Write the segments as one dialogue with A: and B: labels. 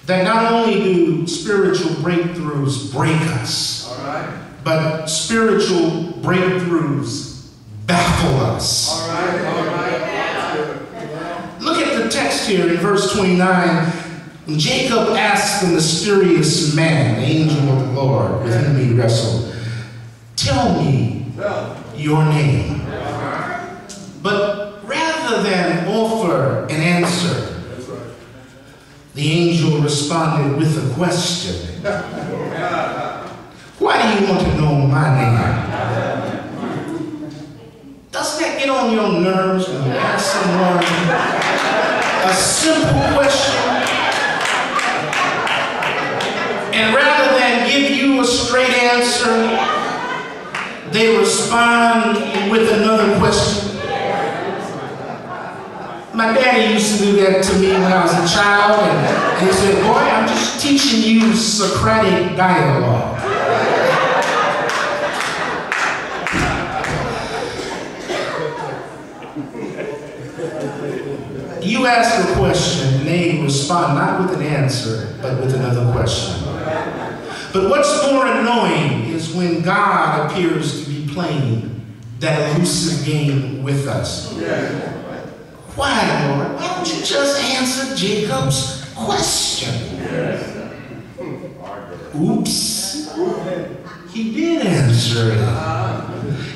A: that not only do spiritual breakthroughs break us, but spiritual breakthroughs baffle us. Look at the text here in verse 29. Jacob asked the mysterious man, the angel of the Lord, with whom he wrestled, "Tell me your name." But rather than offer an answer, the angel responded with a question. "Why do you want to know my name?" Doesn't that get on your nerves when you ask someone a simple question, and rather than give you a straight answer, they respond with another question? My daddy used to do that to me when I was a child, and he said, "Boy, I'm just teaching you Socratic dialogue." You ask a question, and they respond not with an answer, but with another question. But what's more annoying is when God appears to be playing that elusive game with us. Why, Lord? Why don't you just answer Jacob's question? Oops. He did answer it.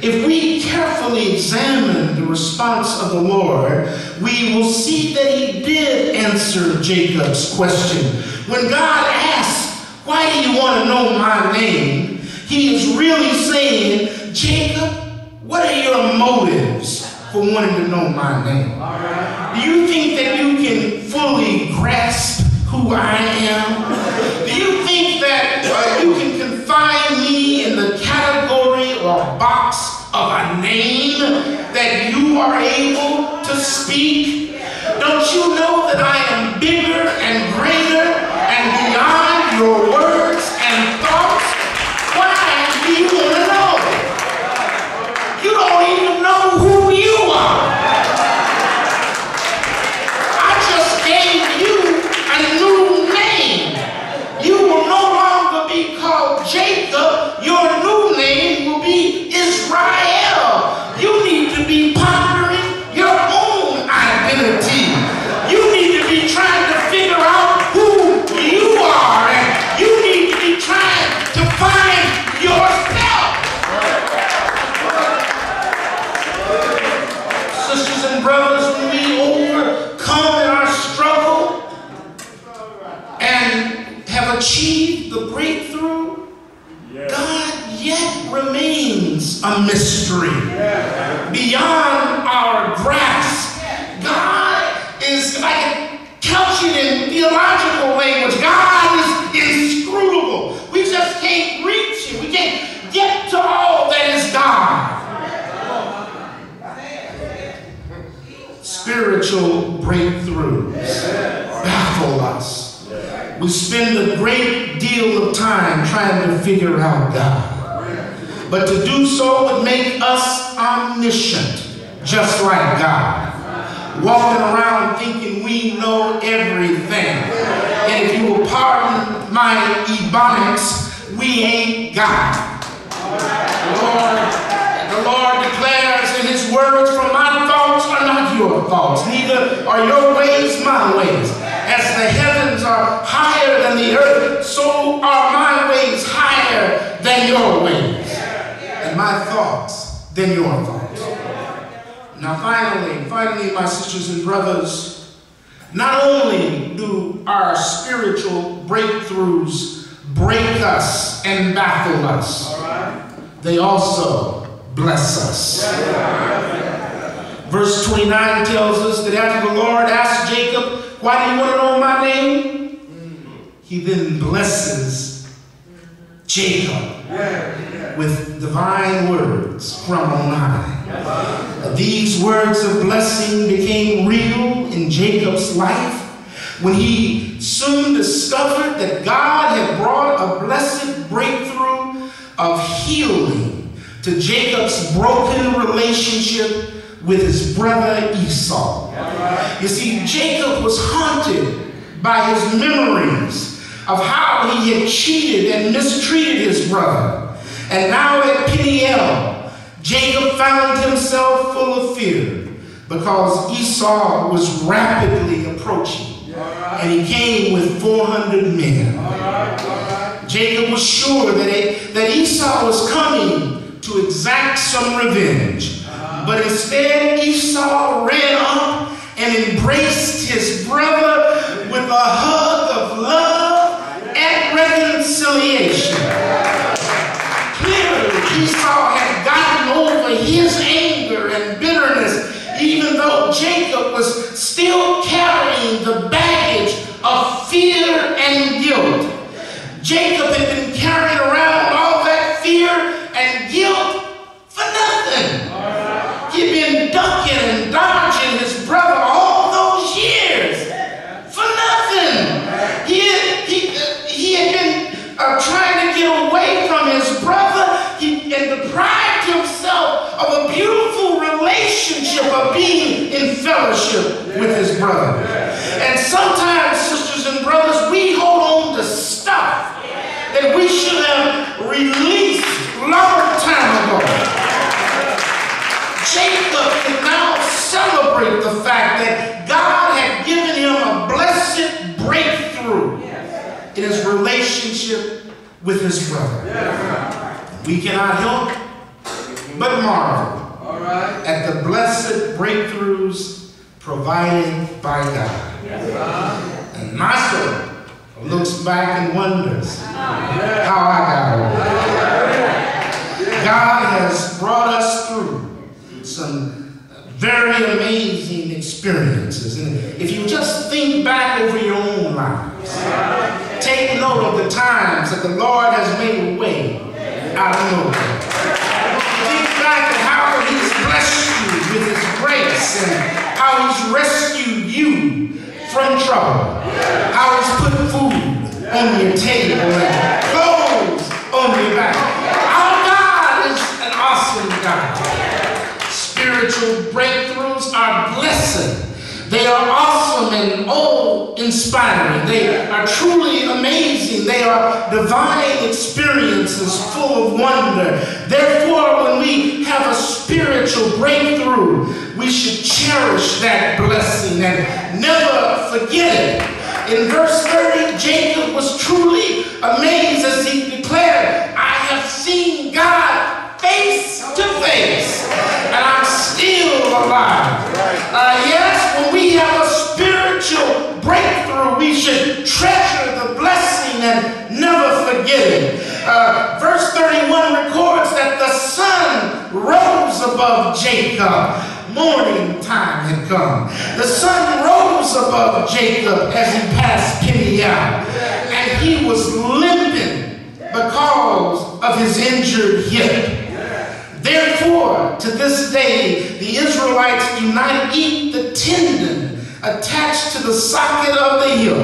A: If we carefully examine the response of the Lord, we will see that he did answer Jacob's question. When God asks, "Why do you want to know my name?" he is really saying, "Jacob, what are your motives for wanting to know my name? Do you think that you can fully grasp who I am? Do you think that you can confine me in the category or box of a name that you are able to speak? Don't you know that I am bigger and greater and beyond your words and thoughts? Why do you want to know? You don't even know who you are. I just gave you a new name. You will no longer be called Jacob. Your new name will be Israel. You need to be pondering your own identity. You need to be trying to figure out who you are, and you need to be trying to find yourself. Sisters and brothers, when we overcome in our struggle and have achieved the breakthrough, God yet remains a mystery beyond our grasp. God is, if I can couch it in theological language, God is inscrutable. We just can't reach him. We can't get to all that is God. Spiritual breakthroughs baffle us. We spend a great deal of time trying to figure out God. But to do so would make us omniscient, just like God. Walking around thinking we know everything. And if you will pardon my ebonics, we ain't God. The Lord declares in his words, "For my thoughts are not your thoughts, neither are your ways my ways. As the heavens are higher than the earth, so are my ways higher than your ways, and my thoughts than your thoughts." Now finally, my sisters and brothers, not only do our spiritual breakthroughs break us and baffle us, they also bless us. Verse 29 tells us that after the Lord asked Jacob, "Why do you want to know my name?" he then blesses Jacob with divine words from on high. These words of blessing became real in Jacob's life when he soon discovered that God had brought a blessed breakthrough of healing to Jacob's broken relationship with his brother Esau. You see, Jacob was haunted by his memories of how he had cheated and mistreated his brother. And now at Peniel, Jacob found himself full of fear because Esau was rapidly approaching. And he came with 400 men. Jacob was sure that Esau was coming to exact some revenge. But instead, Esau ran up and embraced his brother with a hug of love and reconciliation. Clearly, Esau had gotten over his anger and bitterness, even though Jacob was still carrying the baggage of fear and guilt. Jacob had been carrying around all that fear and guilt for nothing. He'd been ducking and dodging his brother all those years for nothing. He had been trying to get away from his brother and deprived himself of a beautiful relationship of being in fellowship with his brother. And sometimes, sisters and brothers, we hold on to stuff that we should have released long time ago. Jacob can now celebrate the fact that God had given him a blessed breakthrough in his relationship with his brother. We cannot help but marvel at the blessed breakthroughs provided by God. And my soul looks back and wonders how I got over. God has brought us through some very amazing experiences. And if you just think back over your own lives, take note of the times that the Lord has made a way out of nowhere. Think back at how he's blessed you with his grace and how he's rescued you from trouble. How he's put food on your table and clothes on your back. Our God is an awesome God. Spiritual breakthroughs are blessed. They are awesome and inspiring. They are truly amazing. They are divine experiences full of wonder. Therefore, when we have a spiritual breakthrough, we should cherish that blessing and never forget it. In verse 30, Jacob was truly amazed as he declared, I have seen God face to face, and I'm still alive. Yes, when we have a spiritual breakthrough, we should treasure the blessing and never forget it. Verse 31 records that the sun rose above Jacob. Morning time had come. The sun rose above Jacob as he passed Peniel, and he was limping because of his injured hip. Therefore, to this day, the Israelites do not eat the tendon attached to the socket of the hip,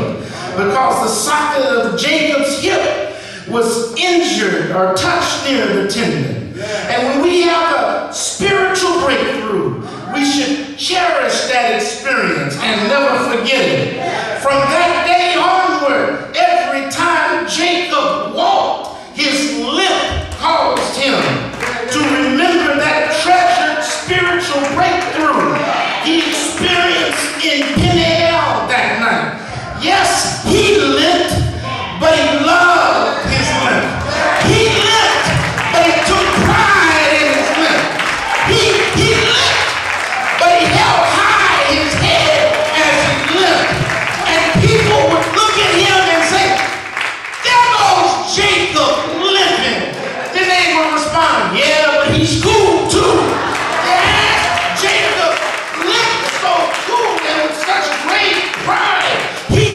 A: because the socket of Jacob's hip was injured or touched near the tendon. And when we have a spiritual breakthrough, we should cherish that experience and never forget it. From that day onward, every time Jacob walked, his limp caused him to remember that treasured spiritual breakthrough he experienced in Peniel that night. Yes, he